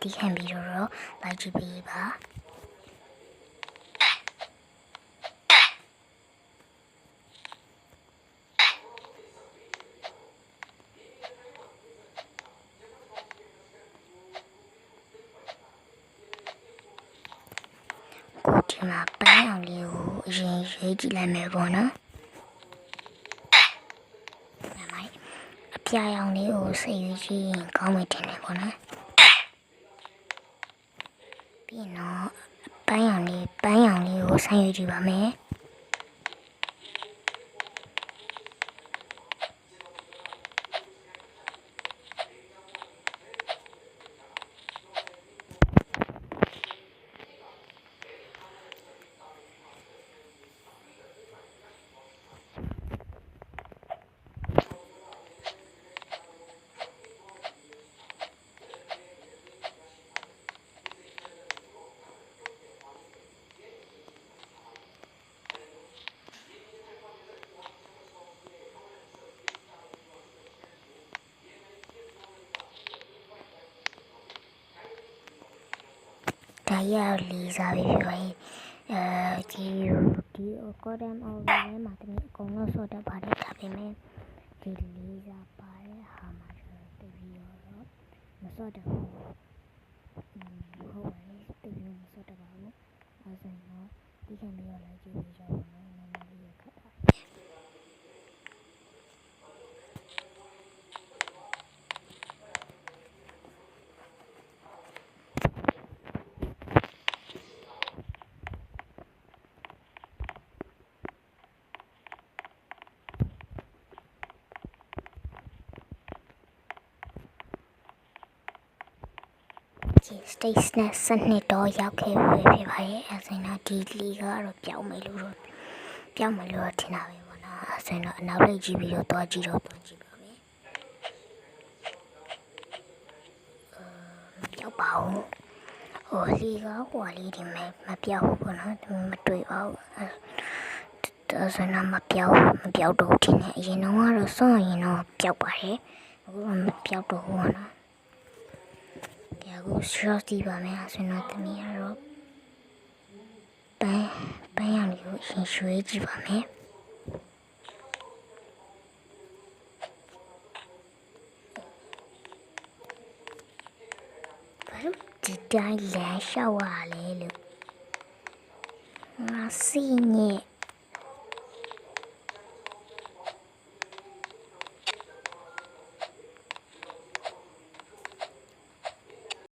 တီးခံပြီးတော့လိုက်ကြည့်ပေးပါကိုဒီမှာပန်းအောင်လေးကိုအရင်ရေးကြည့်လိုက်မယ်ပေါ့နော်အပြာရောင်လေးကိုစိတ်ရွေးကြည့်ရင်ကောင်းမယ်ထင်တယ်ပေါ့နော်ပြီးတော့ပန်းရောင်လေးကိုဆန်းရွေးကြည့်ပါမယ်ဒါရလေးစားပြီးပြောရင်ဒီကောဒမ်အော်ရီထဲမှာတမီးအကုန်လုံးဆော့တတ်ပါတယ်ဒါပေမဲ့ဒီလေးစားပါတဲ့ဟာမှာတပြီးတော့မဆော့တတ်ဘူးဟုတ်ပါတယ်တပြီးမဆော့တတ်ပါဘူးအဲဆိုရင်တော့ဒီခံပြီးတော့လိုက်ကြည့်ပြီးကြပါမယ်နည်းနည်းလေးခက်ပါတယ်stage နဲ့စနစ်တော့ရောက်ခဲ့ပြီဖြစ်ပါရဲ့အဲဆိုရင်တော့ဒီလီကတော့ပြောင်းမယ်လို့ထင်တာပဲပေါ့နော်အဲဆိုရင်တော့အနောက်လိုက်ကြည့်ပြီးတော့တွားကြည့်ပါမယ်ပြောက်ပါဦးလီကဟိုလေးဒီမဲ့မပြောက်ဘူးပေါ့နော်မတွေ့ပါဘူးအဲဆိုရင်တော့မပြောက်တော့ထင်တယ်အရင်တော့စောင့်ရင်တော့ပြောက်ပါတယ်အခုတော့မပြောက်တော့ဘူးပေါ့နော်အခု short တီးပါမယ်ဆိုတော့တမီးကတော့ပန်းရောင်လေးကိုအရင်ရွှေ့ကြည့်ပါမယ်ဘာလို့ဒီတိုင်းလမ်းလျှောက်ရလဲလို့ငါစီညက်